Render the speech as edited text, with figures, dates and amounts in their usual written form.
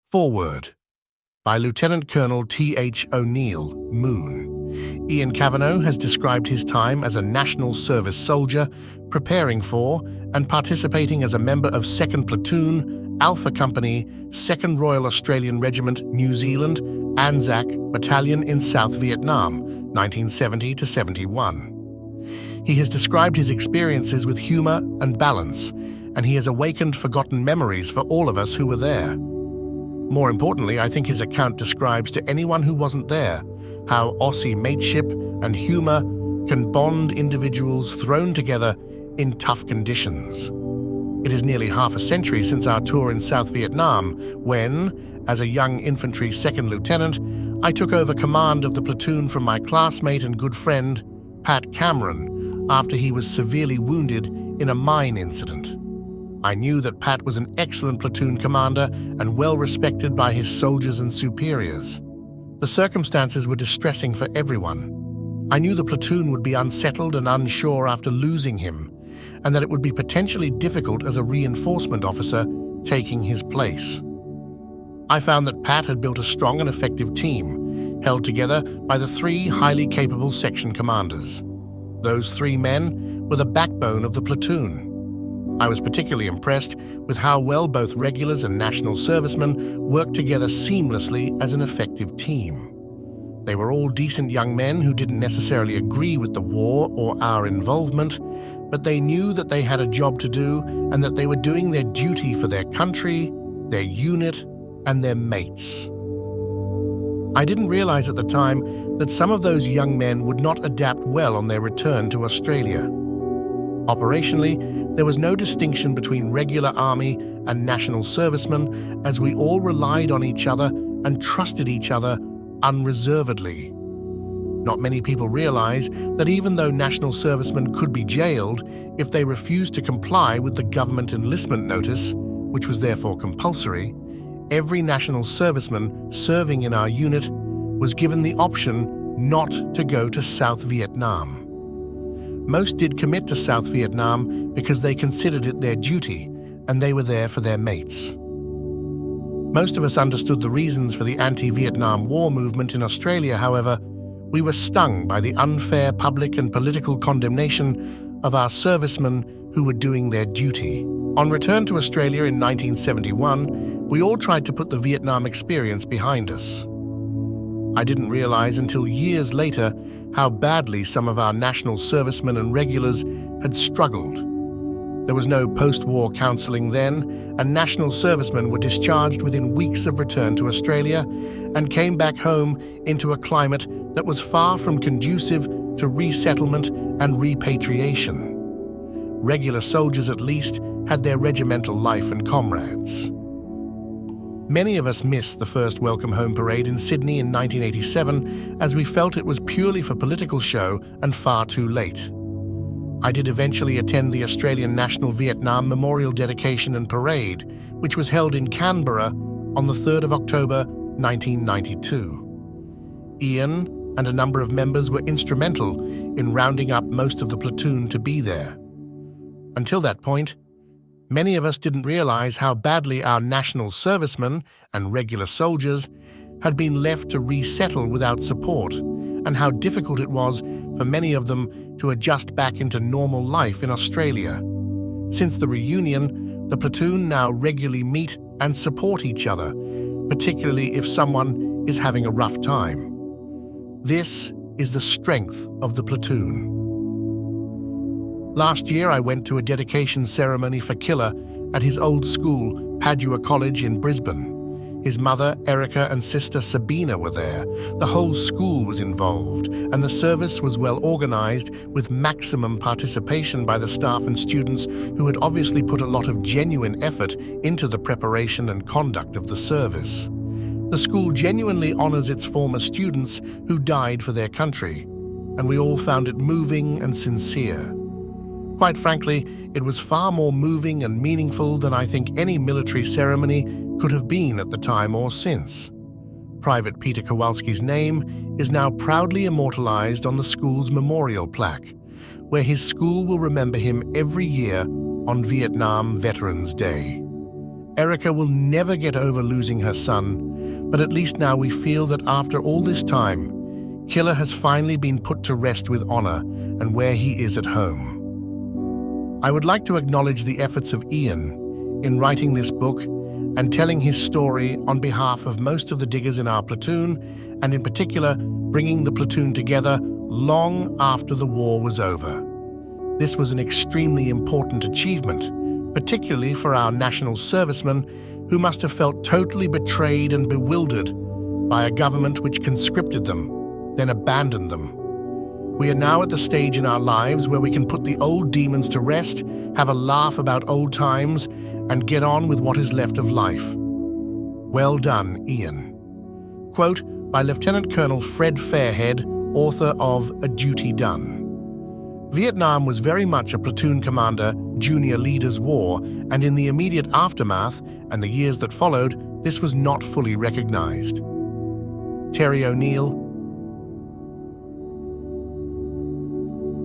Foreword by Lieutenant Colonel T.H. O'Neill, Moon. Ian Cavanough has described his time as a National Service soldier, preparing for and participating as a member of 2nd Platoon, Alpha Company, 2nd Royal Australian Regiment, New Zealand, ANZAC Battalion in South Vietnam, 1970 to 71. He has described his experiences with humour and balance, and he has awakened forgotten memories for all of us who were there. More importantly, I think his account describes to anyone who wasn't there how Aussie mateship and humour can bond individuals thrown together in tough conditions. It is nearly half a century since our tour in South Vietnam when, as a young infantry second lieutenant, I took over command of the platoon from my classmate and good friend, Pat Cameron, after he was severely wounded in a mine incident. I knew that Pat was an excellent platoon commander and well respected by his soldiers and superiors. The circumstances were distressing for everyone. I knew the platoon would be unsettled and unsure after losing him, and that it would be potentially difficult as a reinforcement officer taking his place. I found that Pat had built a strong and effective team, held together by the 3 highly capable section commanders. Those 3 men were the backbone of the platoon. I was particularly impressed with how well both regulars and national servicemen worked together seamlessly as an effective team. They were all decent young men who didn't necessarily agree with the war or our involvement, but they knew that they had a job to do and that they were doing their duty for their country, their unit, and their mates. I didn't realize at the time that some of those young men would not adapt well on their return to Australia. Operationally, there was no distinction between regular army and national servicemen, as we all relied on each other and trusted each other unreservedly. Not many people realize that even though national servicemen could be jailed if they refused to comply with the government enlistment notice, which was therefore compulsory, every national serviceman serving in our unit was given the option not to go to South Vietnam. Most did commit to South Vietnam because they considered it their duty, and they were there for their mates. Most of us understood the reasons for the anti-Vietnam War movement in Australia. However, we were stung by the unfair public and political condemnation of our servicemen who were doing their duty. On return to Australia in 1971, we all tried to put the Vietnam experience behind us. I didn't realize until years later how badly some of our national servicemen and regulars had struggled. There was no post-war counselling then, and national servicemen were discharged within weeks of return to Australia and came back home into a climate that was far from conducive to resettlement and repatriation. Regular soldiers, at least, had their regimental life and comrades. Many of us missed the first Welcome Home Parade in Sydney in 1987 as we felt it was purely for political show and far too late. I did eventually attend the Australian National Vietnam Memorial Dedication and Parade, which was held in Canberra on the 3rd of October 1992. Ian and a number of members were instrumental in rounding up most of the platoon to be there. Until that point, many of us didn't realize how badly our national servicemen and regular soldiers had been left to resettle without support, and how difficult it was for many of them to adjust back into normal life in Australia. Since the reunion, the platoon now regularly meet and support each other, particularly if someone is having a rough time. This is the strength of the platoon. Last year, I went to a dedication ceremony for Killer at his old school, Padua College in Brisbane. His mother, Erica, and sister, Sabina, were there. The whole school was involved, and the service was well organised with maximum participation by the staff and students who had obviously put a lot of genuine effort into the preparation and conduct of the service. The school genuinely honours its former students who died for their country, and we all found it moving and sincere. Quite frankly, it was far more moving and meaningful than I think any military ceremony could have been at the time or since. Private Peter Kowalski's name is now proudly immortalized on the school's memorial plaque, where his school will remember him every year on Vietnam Veterans Day. Erica will never get over losing her son, but at least now we feel that after all this time, Killer has finally been put to rest with honor and where he is at home. I would like to acknowledge the efforts of Ian in writing this book and telling his story on behalf of most of the diggers in our platoon, and in particular, bringing the platoon together long after the war was over. This was an extremely important achievement, particularly for our national servicemen who must have felt totally betrayed and bewildered by a government which conscripted them, then abandoned them. We are now at the stage in our lives where we can put the old demons to rest, have a laugh about old times, and get on with what is left of life. Well done, Ian. Quote by Lieutenant Colonel Fred Fairhead, author of A Duty Done. Vietnam was very much a platoon commander, junior leader's war, and in the immediate aftermath and the years that followed, this was not fully recognized. Terry O'Neill,